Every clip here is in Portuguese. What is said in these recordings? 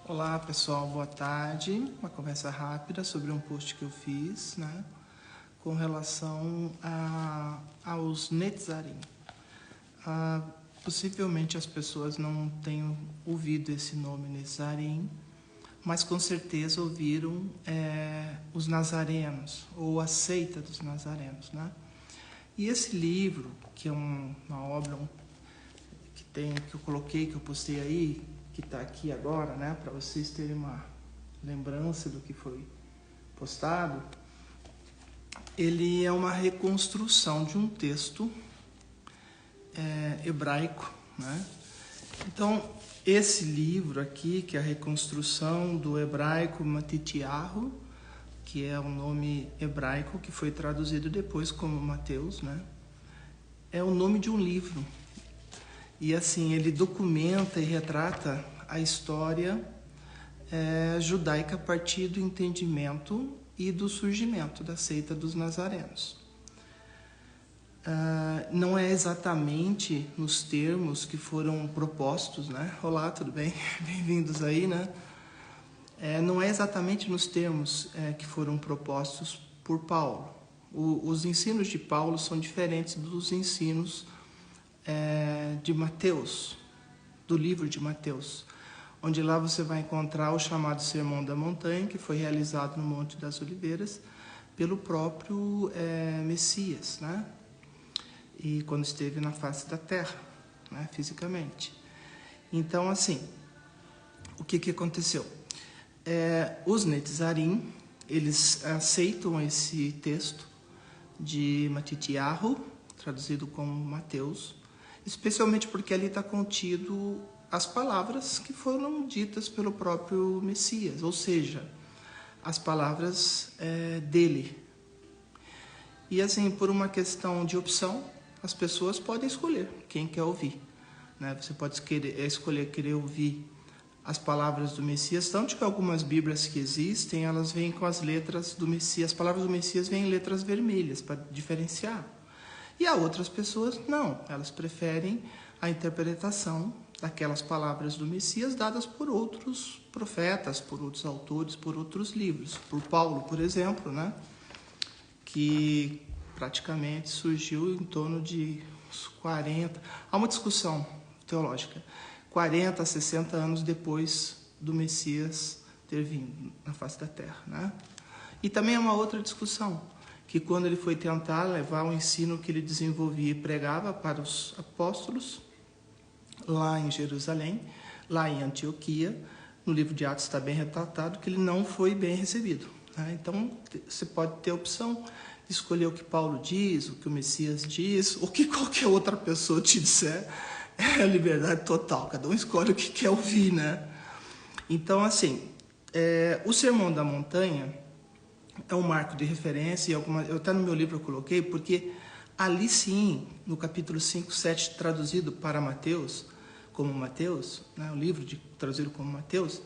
Olá pessoal, boa tarde. Uma conversa rápida sobre um post que eu fiz, né, com relação aos Netzarim. Possivelmente as pessoas não tenham ouvido esse nome Netzarim, mas com certeza ouviram os Nazarenos, ou a seita dos Nazarenos, né? E esse livro, que é uma obra que eu coloquei, que eu postei aí, que está aqui agora, né, para vocês terem uma lembrança do que foi postado, ele é uma reconstrução de um texto hebraico, né? Então, esse livro aqui, que é a reconstrução do hebraico Matityahu, que é um nome hebraico que foi traduzido depois como Mateus, né? É o nome de um livro. E assim, ele documenta e retrata a história judaica a partir do entendimento e do surgimento da seita dos Nazarenos. Não é exatamente nos termos que foram propostos, né? Olá, tudo bem? Bem-vindos aí, né? Não é exatamente nos termos que foram propostos por Paulo. Os ensinos de Paulo são diferentes dos ensinos de Mateus, do livro de Mateus, onde lá você vai encontrar o chamado Sermão da Montanha, que foi realizado no Monte das Oliveiras pelo próprio Messias, né? E quando esteve na face da terra, né, fisicamente. Então, assim, o que aconteceu? Os Netzarim, eles aceitam esse texto de Matityahu, traduzido como Mateus, especialmente porque ali está contido as palavras que foram ditas pelo próprio Messias, ou seja, as palavras dele. E assim, por uma questão de opção, as pessoas podem escolher quem quer ouvir, né? Você pode escolher querer ouvir as palavras do Messias, tanto que algumas Bíblias que existem, elas vêm com as letras do Messias, as palavras do Messias vêm em letras vermelhas, para diferenciar. E há outras pessoas, não, elas preferem a interpretação daquelas palavras do Messias dadas por outros profetas, por outros autores, por outros livros. Por Paulo, por exemplo, né, que praticamente surgiu em torno de uns 40... Há uma discussão teológica, 40, 60 anos depois do Messias ter vindo na face da terra, né? E também há uma outra discussão, que quando ele foi tentar levar o ensino que ele desenvolvia e pregava para os apóstolos, lá em Jerusalém, lá em Antioquia, no livro de Atos está bem retratado que ele não foi bem recebido, né? Então, você pode ter a opção de escolher o que Paulo diz, o que o Messias diz, ou o que qualquer outra pessoa te disser, é a liberdade total, cada um escolhe o que quer ouvir, né? Então, assim, o Sermão da Montanha é um marco de referência, eu até no meu livro eu coloquei, porque ali sim, no capítulo 5, 7, traduzido para Mateus, como Mateus, né, o livro traduzido como Mateus,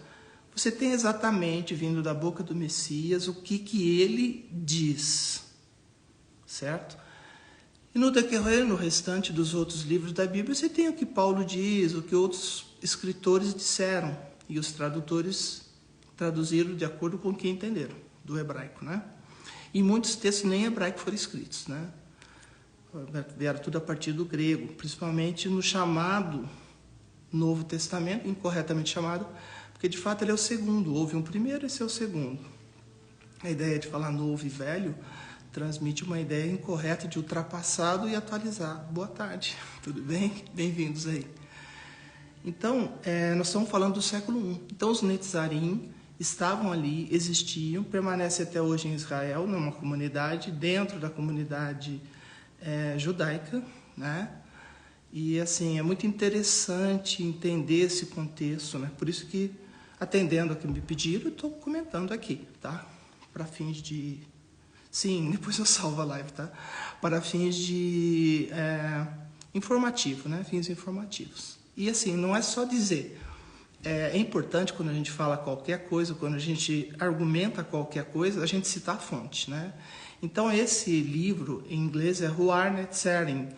você tem exatamente, vindo da boca do Messias, o que ele diz, certo? E no decorrer, no restante dos outros livros da Bíblia, você tem o que Paulo diz, o que outros escritores disseram, e os tradutores traduziram de acordo com o que entenderam do hebraico, né? E muitos textos nem em hebraico foram escritos, né? Vieram tudo a partir do grego, principalmente no chamado Novo Testamento, incorretamente chamado, porque de fato ele é o segundo, houve um primeiro, esse é o segundo. A ideia de falar novo e velho transmite uma ideia incorreta de ultrapassado e atualizado. Boa tarde, tudo bem? Bem-vindos aí. Então, nós estamos falando do século I. Então, os Netzarim estavam ali, existiam, permanecem até hoje em Israel, numa comunidade, dentro da comunidade judaica, né? E, assim, é muito interessante entender esse contexto, né? Por isso que, atendendo a que me pediram, eu estou comentando aqui, tá? Para fins de... Sim, depois eu salvo a live, tá? Para fins de informativo, né? Fins informativos. E, assim, não é só dizer... É importante quando a gente fala qualquer coisa, quando a gente argumenta qualquer coisa, a gente citar a fonte, né? Então, esse livro, em inglês, é Who are Netzarim,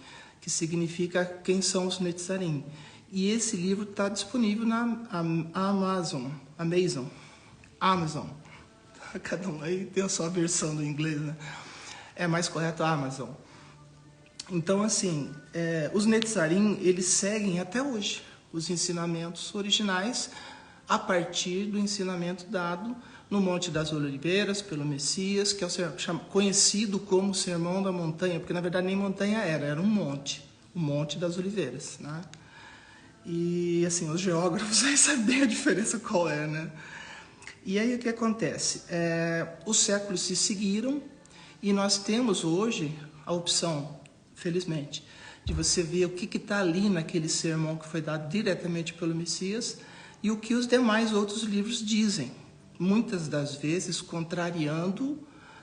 que significa quem são os Netzarim. E esse livro está disponível na Amazon. Cada um aí tem a sua versão do inglês, né? É mais correto a Amazon. Então, assim, os Netzarim, eles seguem até hoje os ensinamentos originais a partir do ensinamento dado no Monte das Oliveiras pelo Messias, que é conhecido como Sermão da Montanha, porque na verdade nem montanha era um monte, o Monte das Oliveiras, né? E assim, os geógrafos aí sabem bem a diferença qual é, né? E aí o que acontece? Os séculos se seguiram e nós temos hoje a opção, felizmente, de você ver o que está ali naquele sermão que foi dado diretamente pelo Messias e o que os demais outros livros dizem, muitas das vezes contrariando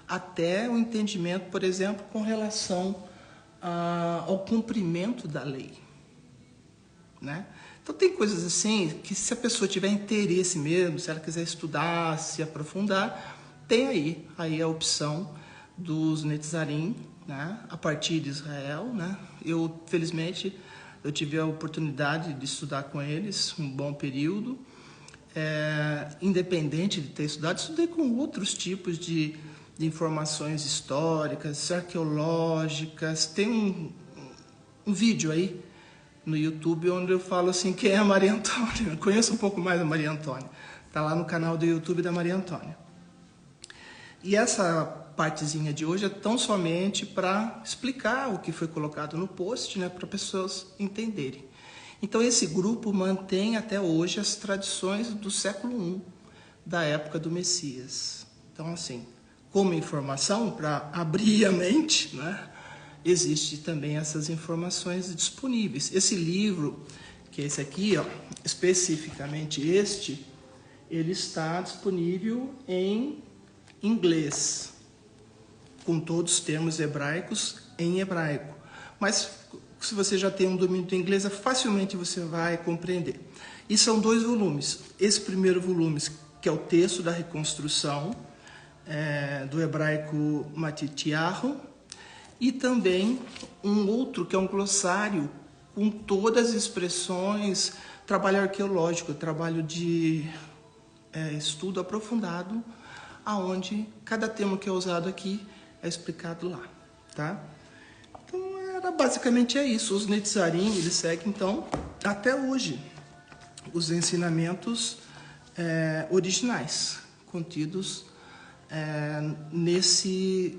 até o entendimento, por exemplo, com relação ao cumprimento da lei, né? Então tem coisas assim que, se a pessoa tiver interesse mesmo, se ela quiser estudar, se aprofundar, tem aí a opção dos Netzarim, né, a partir de Israel, né? Felizmente, eu tive a oportunidade de estudar com eles um bom período. Independente de ter estudado, estudei com outros tipos de informações históricas, arqueológicas. Tem um vídeo aí no YouTube onde eu falo assim, quem é a Maria Antônia? Eu conheço um pouco mais a Maria Antônia. Está lá no canal do YouTube da Maria Antônia. E essa partezinha de hoje é tão somente para explicar o que foi colocado no post, né, para pessoas entenderem. Então esse grupo mantém até hoje as tradições do século I, da época do Messias. Então, assim, como informação, para abrir a mente, né, existe também essas informações disponíveis. Esse livro, que é esse aqui, ó, especificamente ele está disponível em inglês, com todos os termos hebraicos em hebraico. Mas se você já tem um domínio do inglês, facilmente você vai compreender. E são 2 volumes. Esse primeiro volume, que é o texto da reconstrução do hebraico Matityahu, e também um outro que é um glossário com todas as expressões, trabalho arqueológico, trabalho de estudo aprofundado, aonde cada termo que é usado aqui é explicado lá, tá? Então, basicamente é isso. Os Netzarim, eles seguem, então, até hoje, os ensinamentos originais, contidos nesse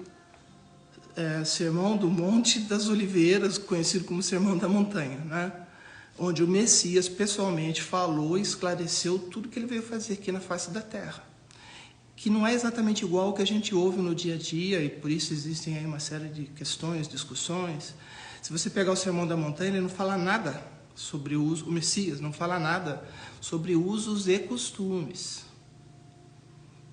Sermão do Monte das Oliveiras, conhecido como Sermão da Montanha, né? Onde o Messias pessoalmente falou e esclareceu tudo que ele veio fazer aqui na face da terra, que não é exatamente igual ao que a gente ouve no dia a dia, e por isso existem aí uma série de questões, discussões. Se você pegar o Sermão da Montanha, ele não fala nada sobre o Messias não fala nada sobre usos e costumes,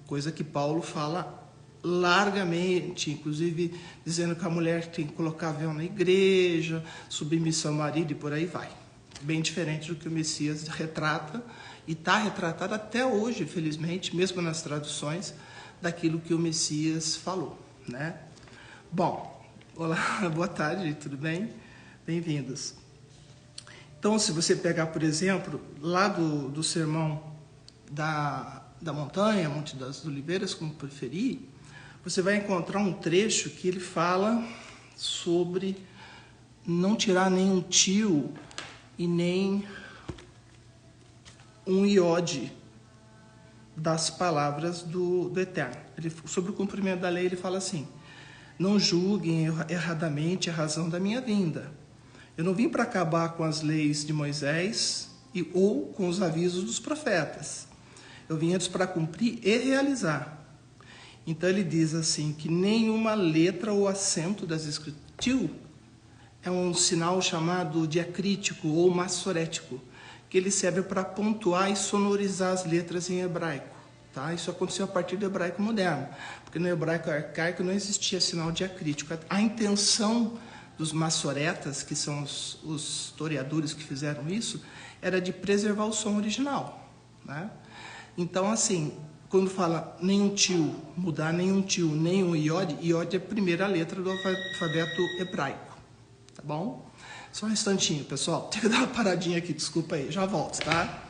coisa que Paulo fala largamente, inclusive dizendo que a mulher tem que colocar véu na igreja, submissão ao marido e por aí vai. Bem diferente do que o Messias retrata, e está retratado até hoje, felizmente, mesmo nas traduções, daquilo que o Messias falou, né? Bom, olá, boa tarde, tudo bem? Bem-vindos. Então, se você pegar, por exemplo, lá do sermão da montanha, Monte das Oliveiras, como preferir, você vai encontrar um trecho que ele fala sobre não tirar nenhum tio e nem um iode das palavras do Eterno. Sobre o cumprimento da lei, ele fala assim: não julguem erradamente a razão da minha vinda. Eu não vim para acabar com as leis de Moisés ou com os avisos dos profetas. Eu vim antes para cumprir e realizar. Então ele diz assim, que nenhuma letra ou acento das escrituras... Tio é um sinal chamado diacrítico ou massorético, que ele serve para pontuar e sonorizar as letras em hebraico. Tá? Isso aconteceu a partir do hebraico moderno, porque no hebraico arcaico não existia sinal diacrítico. A intenção dos massoretas, que são os historiadores que fizeram isso, era de preservar o som original, né? Então, assim, quando fala nenhum tio, mudar nenhum tio, nenhum iode, iode é a primeira letra do alfabeto hebraico, tá bom? Só um instantinho, pessoal. Tenho que dar uma paradinha aqui, desculpa aí. Já volto, tá?